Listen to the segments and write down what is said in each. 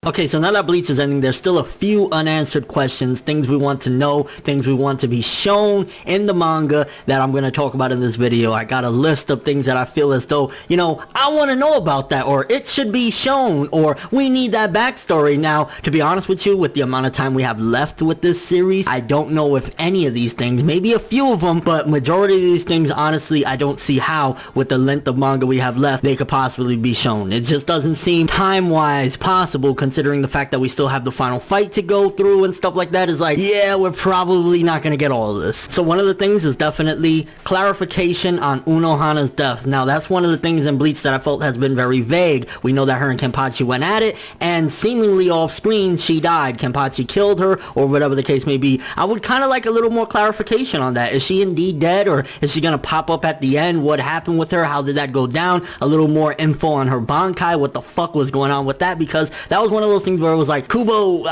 Okay, so now that Bleach is ending, there's still a few unanswered questions, things we want to know, things we want to be shown in the manga that I'm going to talk about in this video. I got a list of things that I feel as though, you know, I want to know about that, or it should be shown, or we need that backstory. Now, to be honest with you, with the amount of time we have left with this series, I don't know if any of these things, maybe a few of them, but majority of these things, honestly, I don't see how, with the length of manga we have left, they could possibly be shown. It just doesn't seem time-wise possible, considering the fact that we still have the final fight to go through and stuff like that. Is like, yeah, we're probably not gonna get all of this. So one of the things is definitely clarification on Unohana's death. Now, that's one of the things in Bleach that I felt has been very vague. We know that her and Kenpachi went at it, and seemingly off screen, she died. Kenpachi killed her, or whatever the case may be. I would kind of like a little more clarification on that. Is she indeed dead, or is she gonna pop up at the end? What happened with her? How did that go down? A little more info on her Bankai. What the fuck was going on with that? Because that was one of those things where it was like, Kubo,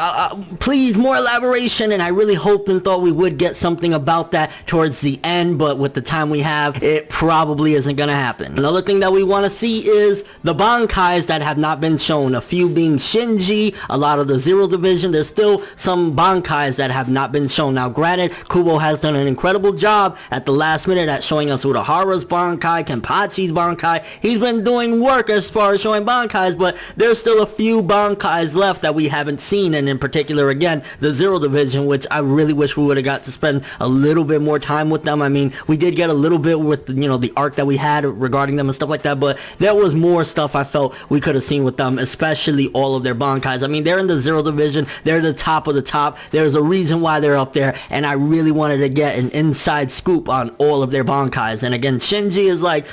please, more elaboration, and I really hoped and thought we would get something about that towards the end, but with the time we have, it probably isn't gonna happen. Another thing that we want to see is the Bankais that have not been shown, a few being Shinji, a lot of the Zero Division. There's still some Bankais that have not been shown. Now, granted, Kubo has done an incredible job at the last minute at showing us Urahara's Bankai, Kenpachi's Bankai. He's been doing work as far as showing Bankais, but there's still a few Bankais left that we haven't seen, and in particular, again, the Zero Division, which I really wish we would have got to spend a little bit more time with them. I mean, we did get a little bit with, you know, the arc that we had regarding them and stuff like that, but there was more stuff I felt we could have seen with them, especially all of their Bankais. I mean, they're in the Zero Division, they're the top of the top, there's a reason why they're up there, and I really wanted to get an inside scoop on all of their Bankais. And again, Shinji is like,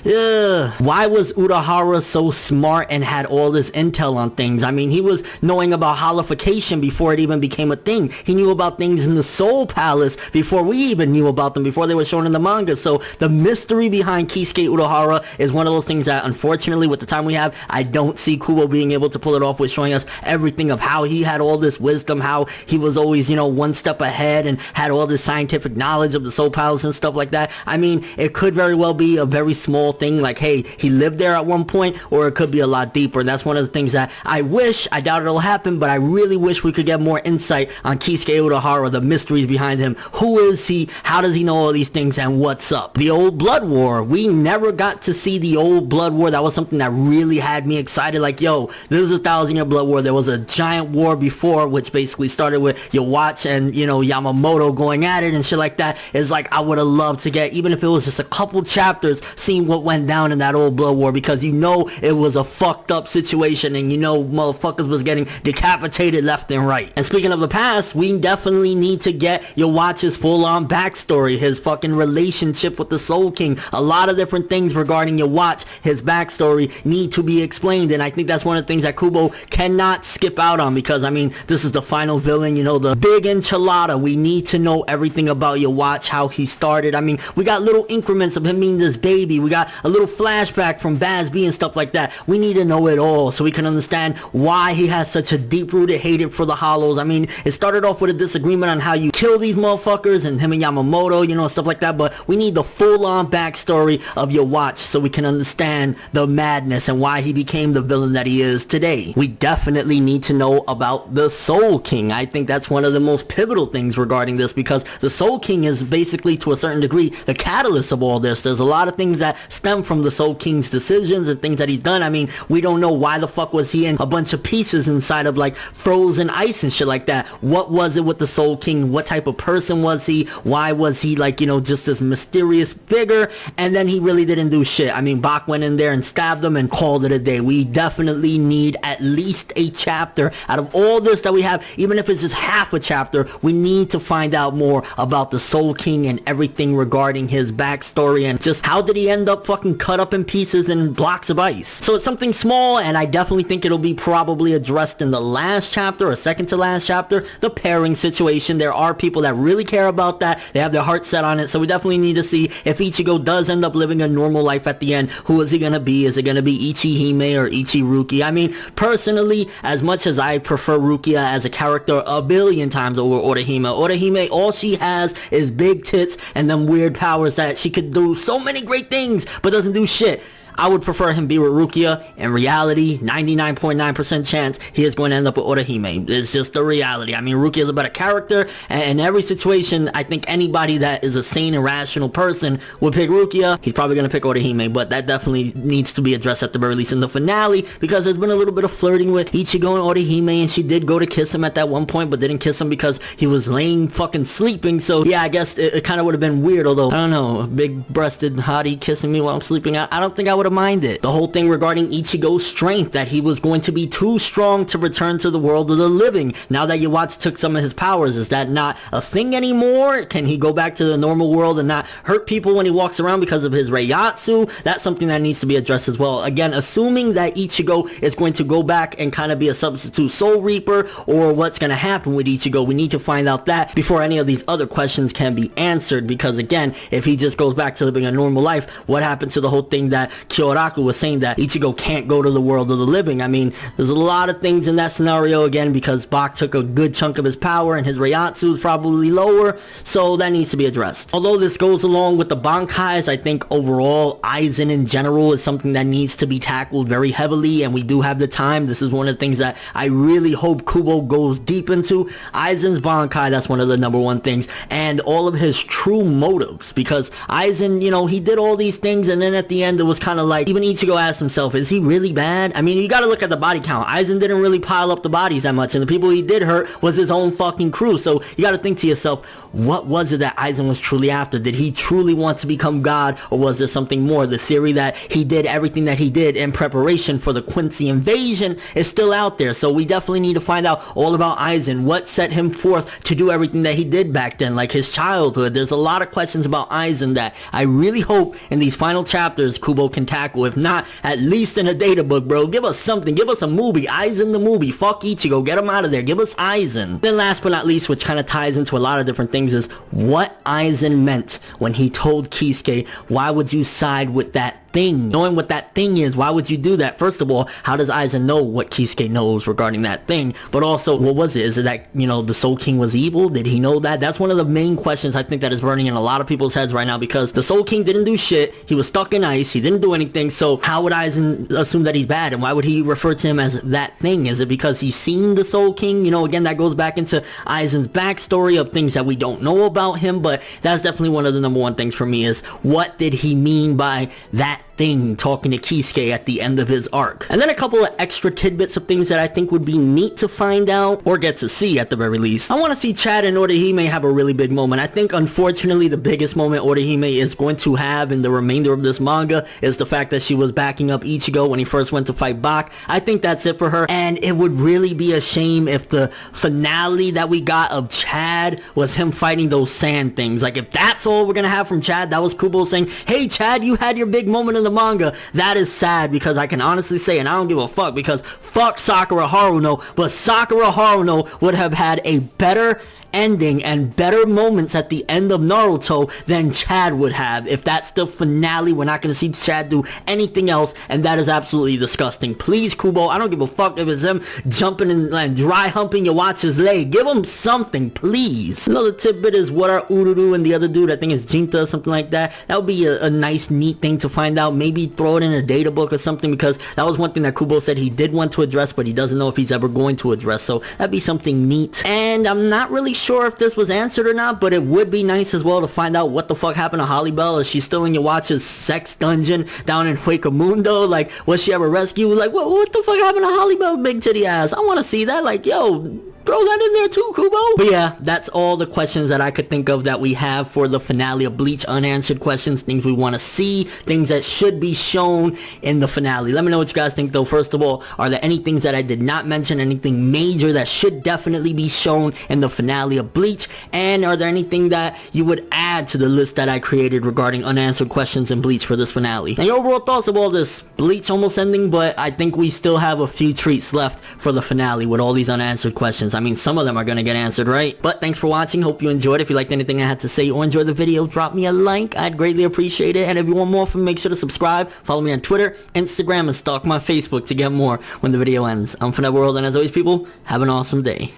ugh, why was Urahara so smart and had all this intel on things? I mean, he was knowing about holification before it even became a thing. He knew about things in the Soul Palace before we even knew about them, before they were shown in the manga. So the mystery behind Kisuke Urahara is one of those things that, unfortunately, with the time we have, I don't see Kubo being able to pull it off with showing us everything of how he had all this wisdom, how he was always, you know, one step ahead and had all this scientific knowledge of the Soul Palace and stuff like that. I mean, it could very well be a very small thing, like, hey, he lived there at one point, or it could be a lot deeper. And that's one of the things that I wish, I doubt it'll happen, but I really wish we could get more insight on Kisuke Urahara, the mysteries behind him. Who is he? How does he know all these things? And what's up? The old Blood War. We never got to see the old Blood War. That was something that really had me excited. Like, yo, this is a 1,000-year Blood War. There was a giant war before, which basically started with Yawatch and, you know, Yamamoto going at it and shit like that. It's like, I would have loved to get, even if it was just a couple chapters, seeing what went down in that old Blood War, because you know it was a fucked up situation, and you know motherfuckers was getting decapitated left and right. And speaking of the past, we definitely need to get Yawatch's full-on backstory, his fucking relationship with the Soul King. A lot of different things regarding Yawatch, his backstory, need to be explained, and I think that's one of the things that Kubo cannot skip out on, because, I mean, this is the final villain, you know, the big enchilada. We need to know everything about Yawatch, how he started. I mean, we got little increments of him being this baby. We got a little flashback from Baz B and stuff like that. We need to know it all so we can understand why he has such a deep-rooted hatred for the Hollows. I mean, it started off with a disagreement on how you kill these motherfuckers and him and Yamamoto, you know, stuff like that, but we need the full-on backstory of Yawatch so we can understand the madness and why he became the villain that he is today. We definitely need to know about the Soul King. I think that's one of the most pivotal things regarding this, because the Soul King is basically, to a certain degree, the catalyst of all this. There's a lot of things that stem from the Soul King's decisions and things that he's done. I mean, we don't know why the fuck was he in a bunch of pieces inside of like frozen ice and shit like that. What was it with the Soul King? What type of person was he? Why was he like, you know, just this mysterious figure? And then he really didn't do shit. I mean, Bach went in there and stabbed him and called it a day. We definitely need at least a chapter out of all this that we have. Even if it's just half a chapter, we need to find out more about the Soul King and everything regarding his backstory and just how did he end up fucking cut up in pieces in blocks of ice. So it's something small, and I definitely think it'll be probably addressed in the last chapter or second to last chapter, the pairing situation. There are people that really care about that. They have their heart set on it, so we definitely need to see if Ichigo does end up living a normal life at the end. Who is he gonna be? Is it gonna be Ichihime or Ichiruki? I mean, personally, as much as I prefer Rukia as a character a billion times over Orihime, all she has is big tits and them weird powers that she could do so many great things but doesn't do shit. I would prefer him be with Rukia. In reality, 99.9% chance he is going to end up with Orihime. It's just the reality. I mean, Rukia is a better character, and in every situation, I think anybody that is a sane and rational person would pick Rukia. He's probably going to pick Orihime, but that definitely needs to be addressed at the very least in the finale, because there's been a little bit of flirting with Ichigo and Orihime, and she did go to kiss him at that one point, but didn't kiss him because he was laying fucking sleeping. So yeah, I guess it kind of would have been weird, although, I don't know, a big-breasted hottie kissing me while I'm sleeping, I don't think I would have minded. The whole thing regarding Ichigo's strength, that he was going to be too strong to return to the world of the living. Now that Yawatsu took some of his powers, is that not a thing anymore? Can he go back to the normal world and not hurt people when he walks around because of his Reiyatsu? That's something that needs to be addressed as well. Again, assuming that Ichigo is going to go back and kind of be a substitute Soul Reaper, or what's going to happen with Ichigo, we need to find out that before any of these other questions can be answered, because again, if he just goes back to living a normal life, what happened to the whole thing that Kyoraku was saying, that Ichigo can't go to the world of the living? I mean, there's a lot of things in that scenario, again, because Bach took a good chunk of his power and his Reiyatsu is probably lower, so that needs to be addressed. Although this goes along with the Bankais, I think overall Aizen in general is something that needs to be tackled very heavily, and we do have the time. This is one of the things that I really hope Kubo goes deep into. Aizen's Bankai, that's one of the number one things, and all of his true motives, because Aizen, you know, he did all these things, and then at the end it was kind of like, even Ichigo asked himself, is he really bad? I mean, you gotta look at the body count. Aizen didn't really pile up the bodies that much, and the people he did hurt was his own fucking crew, so you gotta think to yourself, what was it that Aizen was truly after? Did he truly want to become God, or was there something more? The theory that he did everything that he did in preparation for the Quincy invasion is still out there, so we definitely need to find out all about Aizen, what set him forth to do everything that he did back then, like his childhood. There's a lot of questions about Aizen that I really hope in these final chapters Kubo can tackle. If not, at least in a data book, bro. Give us something. Give us a movie. Aizen the movie. Fuck Ichigo. Get him out of there. Give us Aizen. Then last but not least, which kind of ties into a lot of different things, is what Aizen meant when he told Kisuke, why would you side with that thing? Knowing what that thing is, why would you do that? First of all, how does Aizen know what Kisuke knows regarding that thing? But also, what was it? Is it that, you know, the Soul King was evil? Did he know that? That's one of the main questions I think that is burning in a lot of people's heads right now, because the Soul King didn't do shit. He was stuck in ice. He didn't do anything. So how would Aizen assume that he's bad? And why would he refer to him as that thing? Is it because he's seen the Soul King? You know, again, that goes back into Aizen's backstory of things that we don't know about him, but that's definitely one of the number one things for me, is what did he mean by that thing talking to Kisuke at the end of his arc? And then a couple of extra tidbits of things that I think would be neat to find out, or get to see at the very least. I want to see Chad and Orihime have a really big moment. I think unfortunately the biggest moment Orihime is going to have in the remainder of this manga is the fact that she was backing up Ichigo when he first went to fight Bach. I think that's it for her, and it would really be a shame if the finale that we got of Chad was him fighting those sand things. Like, if that's all we're gonna have from Chad, that was Kubo saying, hey Chad, you had your big moment in the manga. That is sad, because I can honestly say, and I don't give a fuck, because fuck Sakura Haruno, but Sakura Haruno would have had a better ending and better moments at the end of Naruto than Chad would have. If that's the finale, we're not going to see Chad do anything else, and that is absolutely disgusting. Please, Kubo, I don't give a fuck if it's him jumping and dry humping Yawatsu's leg. Give him something, please. Another tidbit is what are Ururu and the other dude, I think it's Jinta or something like that. That would be a nice, neat thing to find out. Maybe throw it in a data book or something, because that was one thing that Kubo said he did want to address, but he doesn't know if he's ever going to address, so that'd be something neat. And I'm not really sure if this was answered or not, but it would be nice as well to find out what the fuck happened to Holly Bell. Is she still in Yawatsu's sex dungeon down in Huecamundo? Like, was she ever rescued? Like, what the fuck happened to Holly Bell's big titty ass? I want to see that. Like, yo, throw that in there too, Kubo. But yeah, that's all the questions that I could think of that we have for the finale of Bleach. Unanswered questions, things we want to see, things that should be shown in the finale. Let me know what you guys think though. First of all, are there any things that I did not mention, anything major that should definitely be shown in the finale of Bleach? And are there anything that you would add to the list that I created regarding unanswered questions in Bleach for this finale? And your overall thoughts of all this? Bleach almost ending, but I think we still have a few treats left for the finale with all these unanswered questions. I mean, some of them are gonna get answered, right? But thanks for watching. Hope you enjoyed. If you liked anything I had to say or enjoyed the video, drop me a like. I'd greatly appreciate it. And if you want more from me, make sure to subscribe. Follow me on Twitter, Instagram, and stalk my Facebook to get more when the video ends. I'm ForneverWorld, and as always, people, have an awesome day.